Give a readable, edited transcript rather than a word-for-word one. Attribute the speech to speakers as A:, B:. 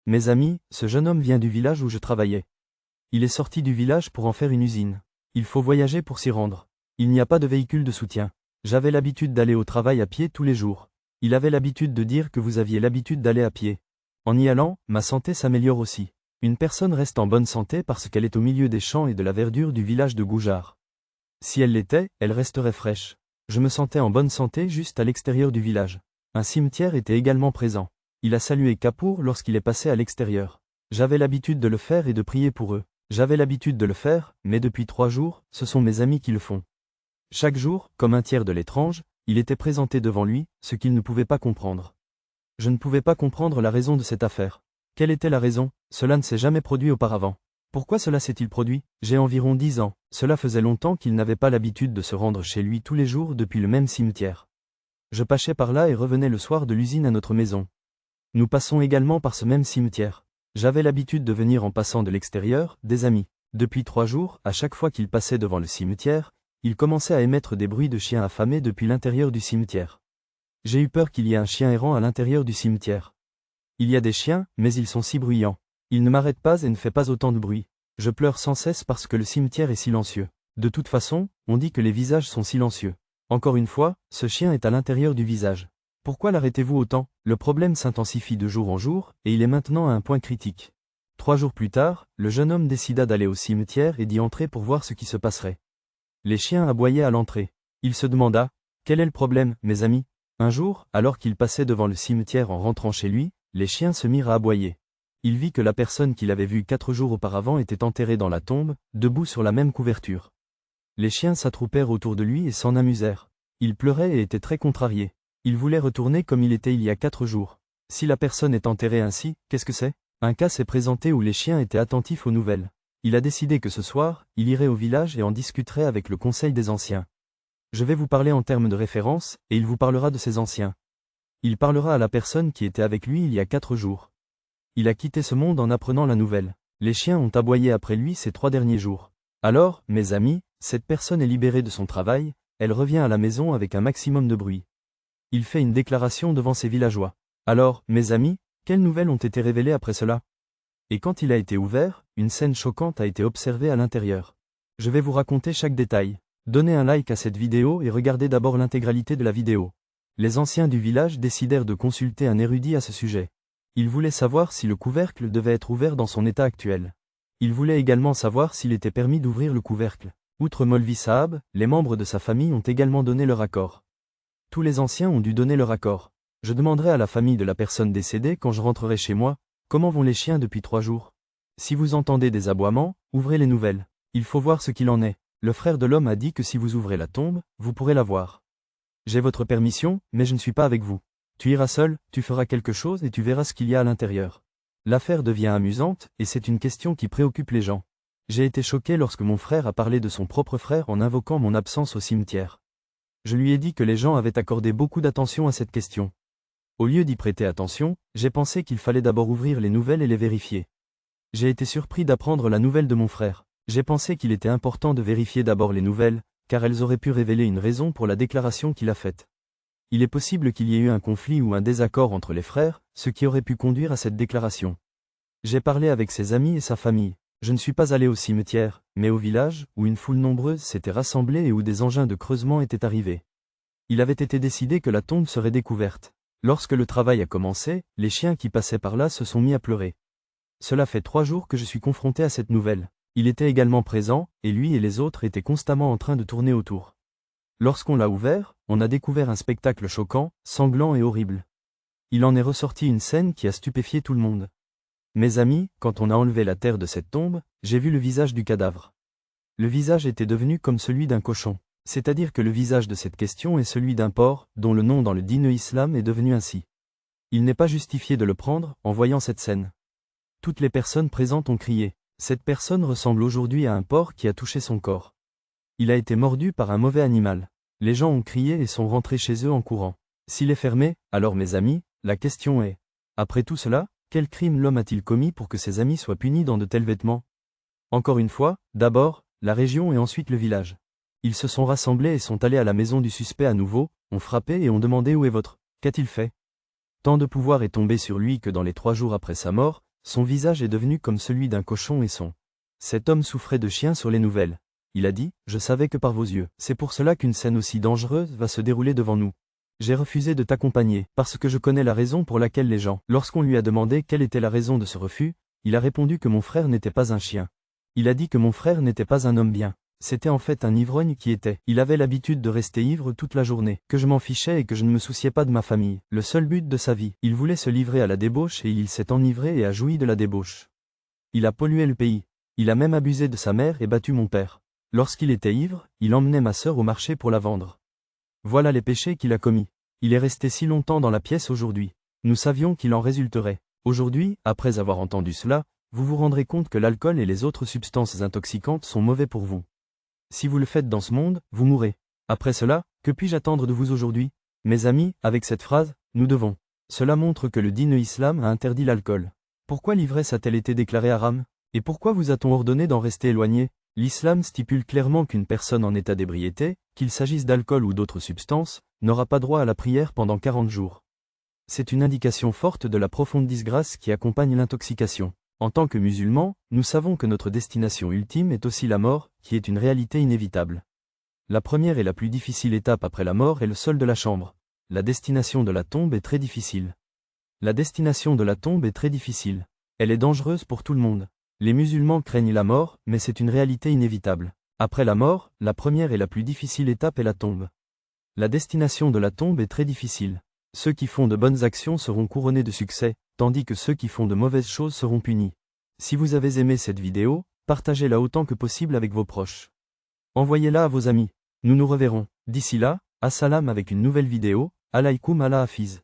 A: Mes amis, ce jeune homme vient du village où je travaillais. Il est sorti du village pour en faire une usine. Il faut voyager pour s'y rendre. Il n'y a pas de véhicule de soutien. J'avais l'habitude d'aller au travail à pied tous les jours. Il avait l'habitude de dire que vous aviez l'habitude d'aller à pied. En y allant, ma santé s'améliore aussi. Une personne reste en bonne santé parce qu'elle est au milieu des champs et de la verdure du village de Goujar. Si elle l'était, elle resterait fraîche. Je me sentais en bonne santé juste à l'extérieur du village. Un cimetière était également présent. Il a salué Kapoor lorsqu'il est passé à l'extérieur. J'avais l'habitude de le faire et de prier pour eux. J'avais l'habitude de le faire, mais depuis 3 jours, ce sont mes amis qui le font. Chaque jour, comme un tiers de l'étrange, il était présenté devant lui, ce qu'il ne pouvait pas comprendre. Je ne pouvais pas comprendre la raison de cette affaire. Quelle était la raison? Cela ne s'est jamais produit auparavant. Pourquoi cela s'est-il produit? J'ai environ 10 ans. Cela faisait longtemps qu'il n'avait pas l'habitude de se rendre chez lui tous les jours depuis le même cimetière. Je passais par là et revenais le soir de l'usine à notre maison. Nous passons également par ce même cimetière. J'avais l'habitude de venir en passant de l'extérieur, des amis. Depuis 3 jours, à chaque fois qu'il passait devant le cimetière, il commençait à émettre des bruits de chiens affamés depuis l'intérieur du cimetière. J'ai eu peur qu'il y ait un chien errant à l'intérieur du cimetière. Il y a des chiens, mais ils sont si bruyants. Ils ne m'arrêtent pas et ne font pas autant de bruit. Je pleure sans cesse parce que le cimetière est silencieux. De toute façon, on dit que les visages sont silencieux. Encore une fois, ce chien est à l'intérieur du visage. Pourquoi l'arrêtez-vous autant? Le problème s'intensifie de jour en jour, et il est maintenant à un point critique. 3 jours plus tard, le jeune homme décida d'aller au cimetière et d'y entrer pour voir ce qui se passerait. Les chiens aboyaient à l'entrée. Il se demanda, quel est le problème, mes amis? Un jour, alors qu'il passait devant le cimetière en rentrant chez lui, les chiens se mirent à aboyer. Il vit que la personne qu'il avait vue 4 jours auparavant était enterrée dans la tombe, debout sur la même couverture. Les chiens s'attroupèrent autour de lui et s'en amusèrent. Il pleurait et était très contrarié. Il voulait retourner comme il était il y a 4 jours. Si la personne est enterrée ainsi, qu'est-ce que c'est? Un cas s'est présenté où les chiens étaient attentifs aux nouvelles. Il a décidé que ce soir, il irait au village et en discuterait avec le conseil des anciens. Je vais vous parler en termes de référence, et il vous parlera de ces anciens. Il parlera à la personne qui était avec lui il y a 4 jours. Il a quitté ce monde en apprenant la nouvelle. Les chiens ont aboyé après lui ces 3 derniers jours. Alors, mes amis, cette personne est libérée de son travail, elle revient à la maison avec un maximum de bruit. Il fait une déclaration devant ses villageois. Alors, mes amis, quelles nouvelles ont été révélées après cela? Et quand il a été ouvert, une scène choquante a été observée à l'intérieur. Je vais vous raconter chaque détail. Donnez un like à cette vidéo et regardez d'abord l'intégralité de la vidéo. Les anciens du village décidèrent de consulter un érudit à ce sujet. Ils voulaient savoir si le couvercle devait être ouvert dans son état actuel. Ils voulaient également savoir s'il était permis d'ouvrir le couvercle. Outre Molvi Saab, les membres de sa famille ont également donné leur accord. Tous les anciens ont dû donner leur accord. Je demanderai à la famille de la personne décédée quand je rentrerai chez moi, comment vont les chiens depuis 3 jours? Si vous entendez des aboiements, ouvrez les nouvelles. Il faut voir ce qu'il en est. Le frère de l'homme a dit que si vous ouvrez la tombe, vous pourrez la voir. J'ai votre permission, mais je ne suis pas avec vous. Tu iras seul, tu feras quelque chose et tu verras ce qu'il y a à l'intérieur. L'affaire devient amusante, et c'est une question qui préoccupe les gens. J'ai été choqué lorsque mon frère a parlé de son propre frère en invoquant mon absence au cimetière. Je lui ai dit que les gens avaient accordé beaucoup d'attention à cette question. Au lieu d'y prêter attention, j'ai pensé qu'il fallait d'abord ouvrir les nouvelles et les vérifier. J'ai été surpris d'apprendre la nouvelle de mon frère. J'ai pensé qu'il était important de vérifier d'abord les nouvelles, car elles auraient pu révéler une raison pour la déclaration qu'il a faite. Il est possible qu'il y ait eu un conflit ou un désaccord entre les frères, ce qui aurait pu conduire à cette déclaration. J'ai parlé avec ses amis et sa famille. Je ne suis pas allé au cimetière, mais au village, où une foule nombreuse s'était rassemblée et où des engins de creusement étaient arrivés. Il avait été décidé que la tombe serait découverte. Lorsque le travail a commencé, les chiens qui passaient par là se sont mis à pleurer. Cela fait 3 jours que je suis confronté à cette nouvelle. Il était également présent, et lui et les autres étaient constamment en train de tourner autour. Lorsqu'on l'a ouvert, on a découvert un spectacle choquant, sanglant et horrible. Il en est ressorti une scène qui a stupéfié tout le monde. Mes amis, quand on a enlevé la terre de cette tombe, j'ai vu le visage du cadavre. Le visage était devenu comme celui d'un cochon. C'est-à-dire que le visage de cette question est celui d'un porc, dont le nom dans le dîne islam est devenu ainsi. Il n'est pas justifié de le prendre, en voyant cette scène. Toutes les personnes présentes ont crié. Cette personne ressemble aujourd'hui à un porc qui a touché son corps. Il a été mordu par un mauvais animal. Les gens ont crié et sont rentrés chez eux en courant. S'il est fermé, alors mes amis, la question est, après tout cela, quel crime l'homme a-t-il commis pour que ses amis soient punis dans de tels vêtements? Encore une fois, d'abord, la région et ensuite le village. Ils se sont rassemblés et sont allés à la maison du suspect à nouveau, ont frappé et ont demandé où est votre. Qu'a-t-il fait? Tant de pouvoir est tombé sur lui que dans les 3 jours après sa mort, Son visage est devenu comme celui d'un cochon et son. Cet homme souffrait de chien sur les nouvelles. Il a dit, je savais que par vos yeux. C'est pour cela qu'une scène aussi dangereuse va se dérouler devant nous. J'ai refusé de t'accompagner, parce que je connais la raison pour laquelle les gens. Lorsqu'on lui a demandé quelle était la raison de ce refus, il a répondu que mon frère n'était pas un chien. Il a dit que mon frère n'était pas un homme bien. C'était en fait un ivrogne qui était. Il avait l'habitude de rester ivre toute la journée, que je m'en fichais et que je ne me souciais pas de ma famille. Le seul but de sa vie, il voulait se livrer à la débauche et il s'est enivré et a joui de la débauche. Il a pollué le pays. Il a même abusé de sa mère et battu mon père. Lorsqu'il était ivre, il emmenait ma sœur au marché pour la vendre. Voilà les péchés qu'il a commis. Il est resté si longtemps dans la pièce aujourd'hui. Nous savions qu'il en résulterait. Aujourd'hui, après avoir entendu cela, vous vous rendrez compte que l'alcool et les autres substances intoxicantes sont mauvais pour vous. Si vous le faites dans ce monde, vous mourrez. Après cela, que puis-je attendre de vous aujourd'hui? Mes amis, avec cette phrase, nous devons. Cela montre que le dîne islam a interdit l'alcool. Pourquoi l'ivresse a-t-elle été déclarée haram? Et pourquoi vous a-t-on ordonné d'en rester éloigné? L'islam stipule clairement qu'une personne en état d'ébriété, qu'il s'agisse d'alcool ou d'autres substances, n'aura pas droit à la prière pendant 40 jours. C'est une indication forte de la profonde disgrâce qui accompagne l'intoxication. En tant que musulmans, nous savons que notre destination ultime est aussi la mort, qui est une réalité inévitable. La première et la plus difficile étape après la mort est le sol de la chambre. La destination de la tombe est très difficile. La destination de la tombe est très difficile. Elle est dangereuse pour tout le monde. Les musulmans craignent la mort, mais c'est une réalité inévitable. Après la mort, la première et la plus difficile étape est la tombe. La destination de la tombe est très difficile. Ceux qui font de bonnes actions seront couronnés de succès, tandis que ceux qui font de mauvaises choses seront punis. Si vous avez aimé cette vidéo, partagez-la autant que possible avec vos proches. Envoyez-la à vos amis. Nous nous reverrons. D'ici là, assalam avec une nouvelle vidéo, alaykoum ala hafiz.